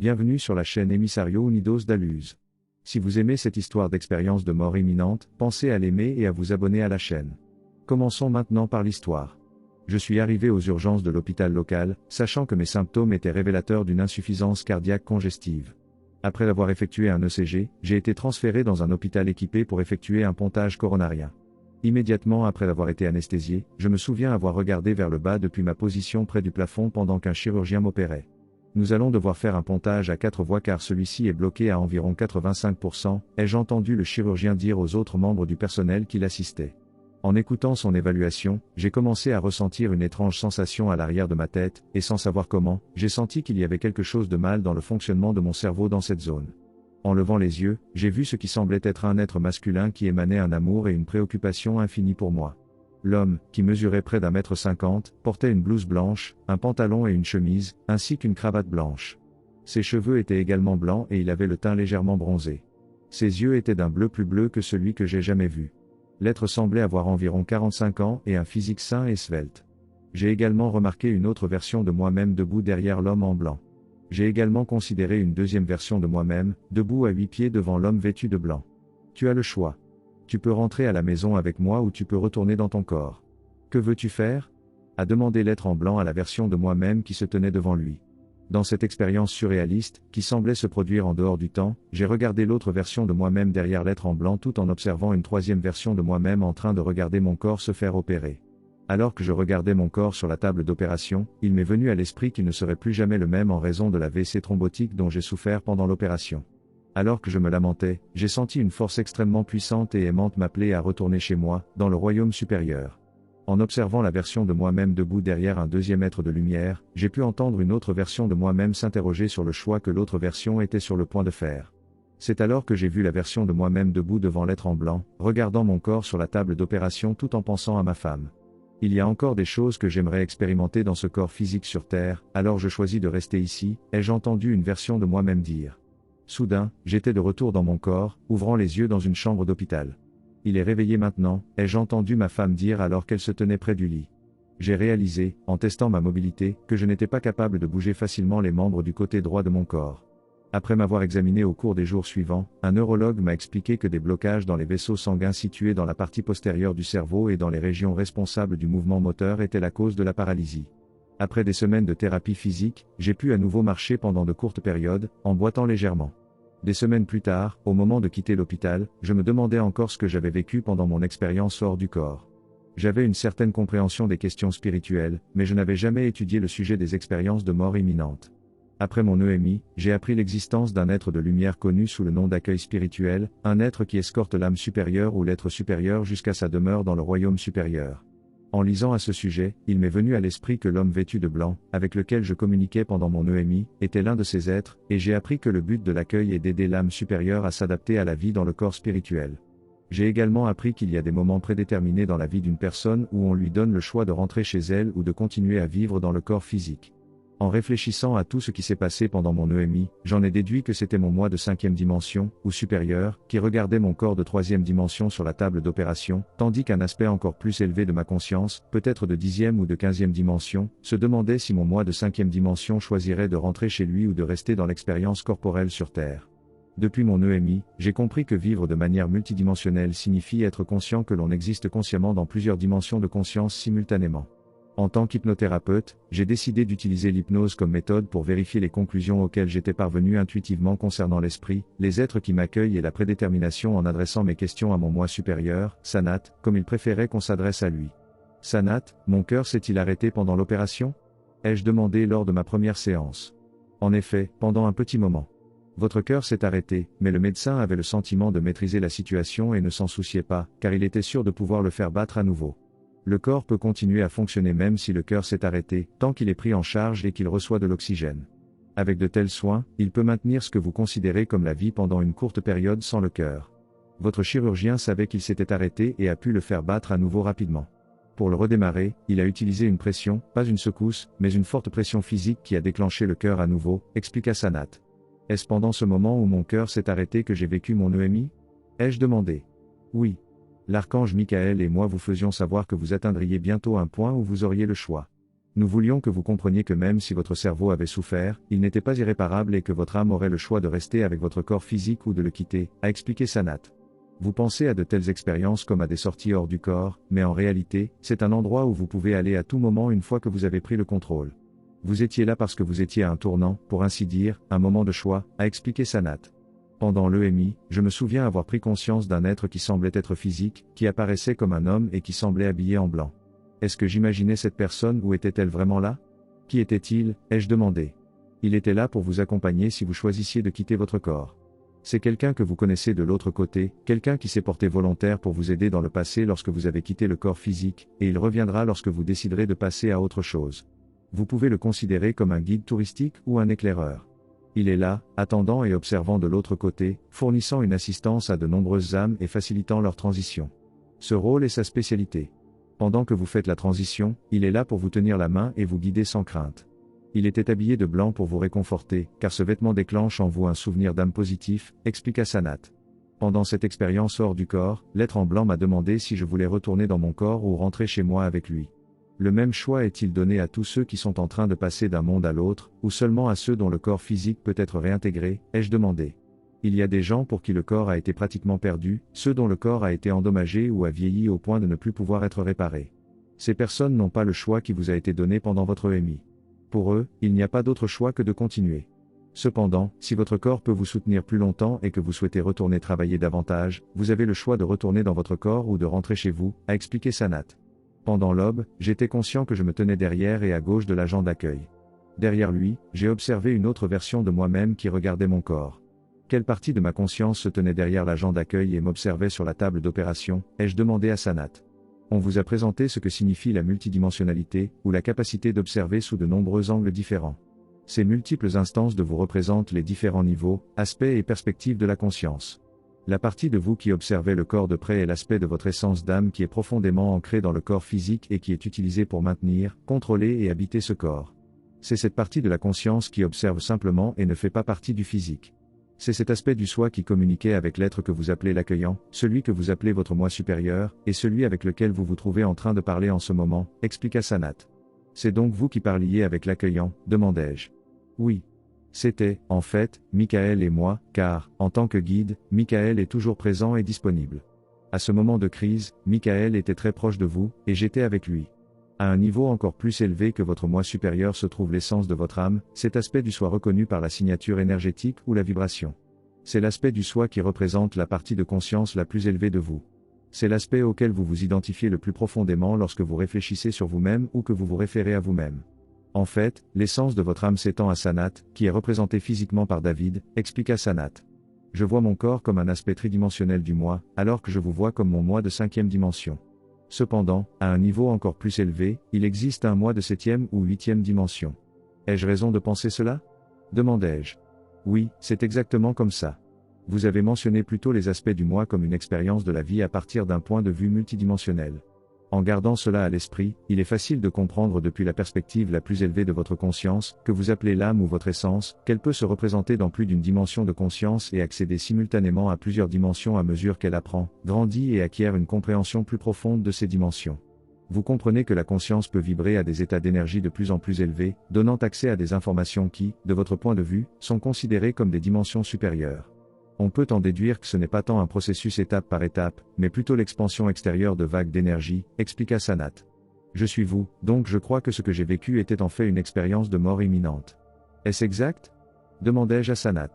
Bienvenue sur la chaîne Emissario Unidos da Luz. Si vous aimez cette histoire d'expérience de mort imminente, pensez à l'aimer et à vous abonner à la chaîne. Commençons maintenant par l'histoire. Je suis arrivé aux urgences de l'hôpital local, sachant que mes symptômes étaient révélateurs d'une insuffisance cardiaque congestive. Après avoir effectué un ECG, j'ai été transféré dans un hôpital équipé pour effectuer un pontage coronarien. Immédiatement après avoir été anesthésié, je me souviens avoir regardé vers le bas depuis ma position près du plafond pendant qu'un chirurgien m'opérait. Nous allons devoir faire un pontage à 4 voies car celui-ci est bloqué à environ 85%, ai-je entendu le chirurgien dire aux autres membres du personnel qui l'assistaient. En écoutant son évaluation, j'ai commencé à ressentir une étrange sensation à l'arrière de ma tête, et sans savoir comment, j'ai senti qu'il y avait quelque chose de mal dans le fonctionnement de mon cerveau dans cette zone. En levant les yeux, j'ai vu ce qui semblait être un être masculin qui émanait un amour et une préoccupation infinie pour moi. L'homme, qui mesurait près d'1,50 m, portait une blouse blanche, un pantalon et une chemise, ainsi qu'une cravate blanche. Ses cheveux étaient également blancs et il avait le teint légèrement bronzé. Ses yeux étaient d'un bleu plus bleu que celui que j'ai jamais vu. L'être semblait avoir environ 45 ans et un physique sain et svelte. J'ai également remarqué une autre version de moi-même debout derrière l'homme en blanc. J'ai également considéré une deuxième version de moi-même, debout à 8 pieds devant l'homme vêtu de blanc. Tu as le choix. Tu peux rentrer à la maison avec moi ou tu peux retourner dans ton corps. Que veux-tu faire ? A demandé l'être en blanc à la version de moi-même qui se tenait devant lui. Dans cette expérience surréaliste, qui semblait se produire en dehors du temps, j'ai regardé l'autre version de moi-même derrière l'être en blanc tout en observant une troisième version de moi-même en train de regarder mon corps se faire opérer. Alors que je regardais mon corps sur la table d'opération, il m'est venu à l'esprit qu'il ne serait plus jamais le même en raison de la AVC thrombotique dont j'ai souffert pendant l'opération. Alors que je me lamentais, j'ai senti une force extrêmement puissante et aimante m'appeler à retourner chez moi, dans le royaume supérieur. En observant la version de moi-même debout derrière un deuxième être de lumière, j'ai pu entendre une autre version de moi-même s'interroger sur le choix que l'autre version était sur le point de faire. C'est alors que j'ai vu la version de moi-même debout devant l'être en blanc, regardant mon corps sur la table d'opération tout en pensant à ma femme. Il y a encore des choses que j'aimerais expérimenter dans ce corps physique sur Terre, alors je choisis de rester ici, ai-je entendu une version de moi-même dire. Soudain, j'étais de retour dans mon corps, ouvrant les yeux dans une chambre d'hôpital. Il est réveillé maintenant, ai-je entendu ma femme dire alors qu'elle se tenait près du lit. J'ai réalisé, en testant ma mobilité, que je n'étais pas capable de bouger facilement les membres du côté droit de mon corps. Après m'avoir examiné au cours des jours suivants, un neurologue m'a expliqué que des blocages dans les vaisseaux sanguins situés dans la partie postérieure du cerveau et dans les régions responsables du mouvement moteur étaient la cause de la paralysie. Après des semaines de thérapie physique, j'ai pu à nouveau marcher pendant de courtes périodes, en boitant légèrement. Des semaines plus tard, au moment de quitter l'hôpital, je me demandais encore ce que j'avais vécu pendant mon expérience hors du corps. J'avais une certaine compréhension des questions spirituelles, mais je n'avais jamais étudié le sujet des expériences de mort imminente. Après mon EMI, j'ai appris l'existence d'un être de lumière connu sous le nom d'accueil spirituel, un être qui escorte l'âme supérieure ou l'être supérieur jusqu'à sa demeure dans le royaume supérieur. En lisant à ce sujet, il m'est venu à l'esprit que l'homme vêtu de blanc, avec lequel je communiquais pendant mon EMI, était l'un de ces êtres, et j'ai appris que le but de l'accueil est d'aider l'âme supérieure à s'adapter à la vie dans le corps spirituel. J'ai également appris qu'il y a des moments prédéterminés dans la vie d'une personne où on lui donne le choix de rentrer chez elle ou de continuer à vivre dans le corps physique. En réfléchissant à tout ce qui s'est passé pendant mon EMI, j'en ai déduit que c'était mon moi de 5e dimension, ou supérieur, qui regardait mon corps de 3e dimension sur la table d'opération, tandis qu'un aspect encore plus élevé de ma conscience, peut-être de 10e ou de 15e dimension, se demandait si mon moi de 5e dimension choisirait de rentrer chez lui ou de rester dans l'expérience corporelle sur Terre. Depuis mon EMI, j'ai compris que vivre de manière multidimensionnelle signifie être conscient que l'on existe consciemment dans plusieurs dimensions de conscience simultanément. En tant qu'hypnothérapeute, j'ai décidé d'utiliser l'hypnose comme méthode pour vérifier les conclusions auxquelles j'étais parvenu intuitivement concernant l'esprit, les êtres qui m'accueillent et la prédétermination en adressant mes questions à mon moi supérieur, Sanat, comme il préférait qu'on s'adresse à lui. Sanat, mon cœur s'est-il arrêté pendant l'opération ? Ai-je demandé lors de ma première séance. En effet, pendant un petit moment. Votre cœur s'est arrêté, mais le médecin avait le sentiment de maîtriser la situation et ne s'en souciait pas, car il était sûr de pouvoir le faire battre à nouveau. Le corps peut continuer à fonctionner même si le cœur s'est arrêté, tant qu'il est pris en charge et qu'il reçoit de l'oxygène. Avec de tels soins, il peut maintenir ce que vous considérez comme la vie pendant une courte période sans le cœur. Votre chirurgien savait qu'il s'était arrêté et a pu le faire battre à nouveau rapidement. Pour le redémarrer, il a utilisé une pression, pas une secousse, mais une forte pression physique qui a déclenché le cœur à nouveau, expliqua Sanat. Est-ce pendant ce moment où mon cœur s'est arrêté que j'ai vécu mon EMI ? Ai-je demandé. Oui. L'archange Michael et moi vous faisions savoir que vous atteindriez bientôt un point où vous auriez le choix. Nous voulions que vous compreniez que même si votre cerveau avait souffert, il n'était pas irréparable et que votre âme aurait le choix de rester avec votre corps physique ou de le quitter, a expliqué Sanat. Vous pensez à de telles expériences comme à des sorties hors du corps, mais en réalité, c'est un endroit où vous pouvez aller à tout moment une fois que vous avez pris le contrôle. Vous étiez là parce que vous étiez à un tournant, pour ainsi dire, un moment de choix, a expliqué Sanat. Pendant l'EMI, je me souviens avoir pris conscience d'un être qui semblait être physique, qui apparaissait comme un homme et qui semblait habillé en blanc. Est-ce que j'imaginais cette personne ou était-elle vraiment là? Qui était-il, ai-je demandé. Il était là pour vous accompagner si vous choisissiez de quitter votre corps. C'est quelqu'un que vous connaissez de l'autre côté, quelqu'un qui s'est porté volontaire pour vous aider dans le passé lorsque vous avez quitté le corps physique, et il reviendra lorsque vous déciderez de passer à autre chose. Vous pouvez le considérer comme un guide touristique ou un éclaireur. Il est là, attendant et observant de l'autre côté, fournissant une assistance à de nombreuses âmes et facilitant leur transition. Ce rôle est sa spécialité. Pendant que vous faites la transition, il est là pour vous tenir la main et vous guider sans crainte. Il était habillé de blanc pour vous réconforter, car ce vêtement déclenche en vous un souvenir d'âme positif, expliqua Sanat. Pendant cette expérience hors du corps, l'être en blanc m'a demandé si je voulais retourner dans mon corps ou rentrer chez moi avec lui. Le même choix est-il donné à tous ceux qui sont en train de passer d'un monde à l'autre, ou seulement à ceux dont le corps physique peut être réintégré, ai-je demandé. Il y a des gens pour qui le corps a été pratiquement perdu, ceux dont le corps a été endommagé ou a vieilli au point de ne plus pouvoir être réparé. Ces personnes n'ont pas le choix qui vous a été donné pendant votre EMI. Pour eux, il n'y a pas d'autre choix que de continuer. Cependant, si votre corps peut vous soutenir plus longtemps et que vous souhaitez retourner travailler davantage, vous avez le choix de retourner dans votre corps ou de rentrer chez vous, a expliqué Sanat. Pendant l'aube, j'étais conscient que je me tenais derrière et à gauche de l'agent d'accueil. Derrière lui, j'ai observé une autre version de moi-même qui regardait mon corps. Quelle partie de ma conscience se tenait derrière l'agent d'accueil et m'observait sur la table d'opération, ai-je demandé à Sanat. On vous a présenté ce que signifie la multidimensionnalité, ou la capacité d'observer sous de nombreux angles différents. Ces multiples instances de vous représentent les différents niveaux, aspects et perspectives de la conscience. La partie de vous qui observait le corps de près est l'aspect de votre essence d'âme qui est profondément ancré dans le corps physique et qui est utilisé pour maintenir, contrôler et habiter ce corps. C'est cette partie de la conscience qui observe simplement et ne fait pas partie du physique. C'est cet aspect du soi qui communiquait avec l'être que vous appelez l'accueillant, celui que vous appelez votre moi supérieur, et celui avec lequel vous vous trouvez en train de parler en ce moment, expliqua Sanat. C'est donc vous qui parliez avec l'accueillant, demandai-je. Oui. C'était, en fait, Michael et moi, car, en tant que guide, Michael est toujours présent et disponible. À ce moment de crise, Michael était très proche de vous, et j'étais avec lui. À un niveau encore plus élevé que votre moi supérieur se trouve l'essence de votre âme, cet aspect du soi reconnu par la signature énergétique ou la vibration. C'est l'aspect du soi qui représente la partie de conscience la plus élevée de vous. C'est l'aspect auquel vous vous identifiez le plus profondément lorsque vous réfléchissez sur vous-même ou que vous vous référez à vous-même. En fait, l'essence de votre âme s'étend à Sanat, qui est représenté physiquement par David, expliqua Sanat. Je vois mon corps comme un aspect tridimensionnel du moi, alors que je vous vois comme mon moi de 5e dimension. Cependant, à un niveau encore plus élevé, il existe un moi de 7e ou 8e dimension. Ai-je raison de penser cela? Demandai-je. Oui, c'est exactement comme ça. Vous avez mentionné plutôt les aspects du moi comme une expérience de la vie à partir d'un point de vue multidimensionnel. En gardant cela à l'esprit, il est facile de comprendre depuis la perspective la plus élevée de votre conscience, que vous appelez l'âme ou votre essence, qu'elle peut se représenter dans plus d'une dimension de conscience et accéder simultanément à plusieurs dimensions à mesure qu'elle apprend, grandit et acquiert une compréhension plus profonde de ces dimensions. Vous comprenez que la conscience peut vibrer à des états d'énergie de plus en plus élevés, donnant accès à des informations qui, de votre point de vue, sont considérées comme des dimensions supérieures. On peut en déduire que ce n'est pas tant un processus étape par étape, mais plutôt l'expansion extérieure de vagues d'énergie, expliqua Sanat. Je suis vous, donc je crois que ce que j'ai vécu était en fait une expérience de mort imminente. Est-ce exact? Demandai-je à Sanat.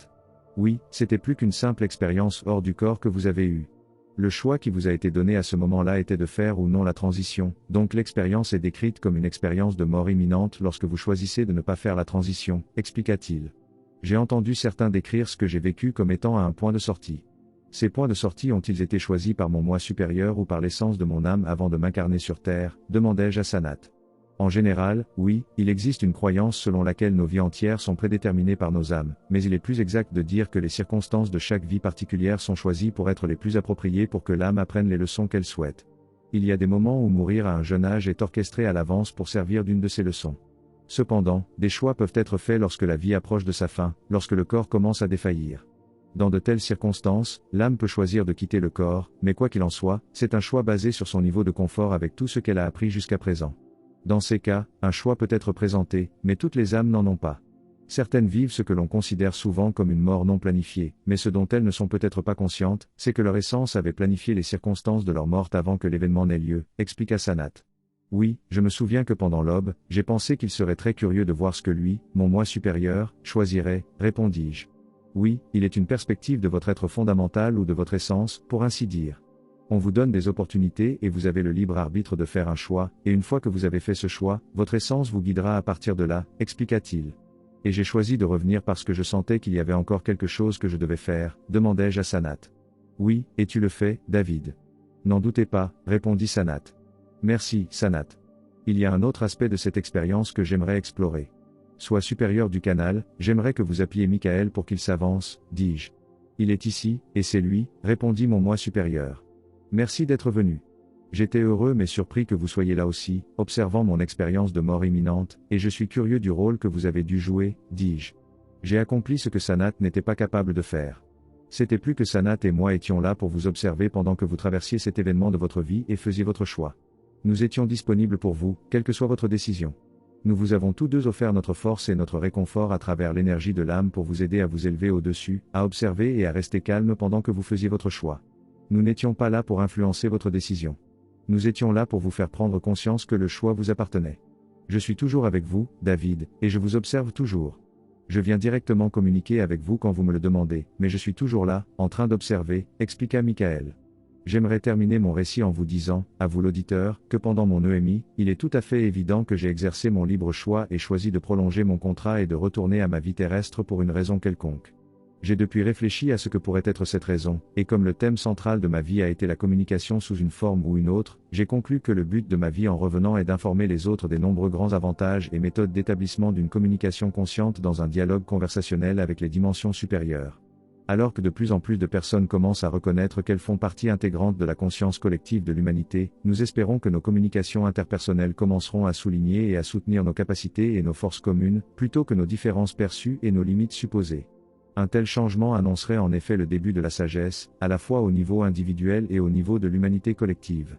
Oui, c'était plus qu'une simple expérience hors du corps que vous avez eue. Le choix qui vous a été donné à ce moment-là était de faire ou non la transition, donc l'expérience est décrite comme une expérience de mort imminente lorsque vous choisissez de ne pas faire la transition, expliqua-t-il. J'ai entendu certains décrire ce que j'ai vécu comme étant à un point de sortie. Ces points de sortie ont-ils été choisis par mon moi supérieur ou par l'essence de mon âme avant de m'incarner sur Terre, demandai-je à Sanat. En général, oui, il existe une croyance selon laquelle nos vies entières sont prédéterminées par nos âmes, mais il est plus exact de dire que les circonstances de chaque vie particulière sont choisies pour être les plus appropriées pour que l'âme apprenne les leçons qu'elle souhaite. Il y a des moments où mourir à un jeune âge est orchestré à l'avance pour servir d'une de ces leçons. Cependant, des choix peuvent être faits lorsque la vie approche de sa fin, lorsque le corps commence à défaillir. Dans de telles circonstances, l'âme peut choisir de quitter le corps, mais quoi qu'il en soit, c'est un choix basé sur son niveau de confort avec tout ce qu'elle a appris jusqu'à présent. Dans ces cas, un choix peut être présenté, mais toutes les âmes n'en ont pas. Certaines vivent ce que l'on considère souvent comme une mort non planifiée, mais ce dont elles ne sont peut-être pas conscientes, c'est que leur essence avait planifié les circonstances de leur mort avant que l'événement n'ait lieu, expliqua Sanat. Oui, je me souviens que pendant l'aube, j'ai pensé qu'il serait très curieux de voir ce que lui, mon moi supérieur, choisirait, répondis-je. Oui, il est une perspective de votre être fondamental ou de votre essence, pour ainsi dire. On vous donne des opportunités et vous avez le libre arbitre de faire un choix, et une fois que vous avez fait ce choix, votre essence vous guidera à partir de là, expliqua-t-il. Et j'ai choisi de revenir parce que je sentais qu'il y avait encore quelque chose que je devais faire, demandai-je à Sanat. Oui, et tu le fais, David. N'en doutez pas, répondit Sanat. Merci, Sanat. Il y a un autre aspect de cette expérience que j'aimerais explorer. Sois supérieur du canal, j'aimerais que vous appuyez Michael pour qu'il s'avance, dis-je. Il est ici, et c'est lui, répondit mon moi supérieur. Merci d'être venu. J'étais heureux mais surpris que vous soyez là aussi, observant mon expérience de mort imminente, et je suis curieux du rôle que vous avez dû jouer, dis-je. J'ai accompli ce que Sanat n'était pas capable de faire. C'était plus que Sanat et moi étions là pour vous observer pendant que vous traversiez cet événement de votre vie et faisiez votre choix. Nous étions disponibles pour vous, quelle que soit votre décision. Nous vous avons tous deux offert notre force et notre réconfort à travers l'énergie de l'âme pour vous aider à vous élever au-dessus, à observer et à rester calme pendant que vous faisiez votre choix. Nous n'étions pas là pour influencer votre décision. Nous étions là pour vous faire prendre conscience que le choix vous appartenait. Je suis toujours avec vous, David, et je vous observe toujours. Je viens directement communiquer avec vous quand vous me le demandez, mais je suis toujours là, en train d'observer, expliqua Michael. J'aimerais terminer mon récit en vous disant, à vous l'auditeur, que pendant mon EMI, il est tout à fait évident que j'ai exercé mon libre choix et choisi de prolonger mon contrat et de retourner à ma vie terrestre pour une raison quelconque. J'ai depuis réfléchi à ce que pourrait être cette raison, et comme le thème central de ma vie a été la communication sous une forme ou une autre, j'ai conclu que le but de ma vie en revenant est d'informer les autres des nombreux grands avantages et méthodes d'établissement d'une communication consciente dans un dialogue conversationnel avec les dimensions supérieures. Alors que de plus en plus de personnes commencent à reconnaître qu'elles font partie intégrante de la conscience collective de l'humanité, nous espérons que nos communications interpersonnelles commenceront à souligner et à soutenir nos capacités et nos forces communes, plutôt que nos différences perçues et nos limites supposées. Un tel changement annoncerait en effet le début de la sagesse, à la fois au niveau individuel et au niveau de l'humanité collective.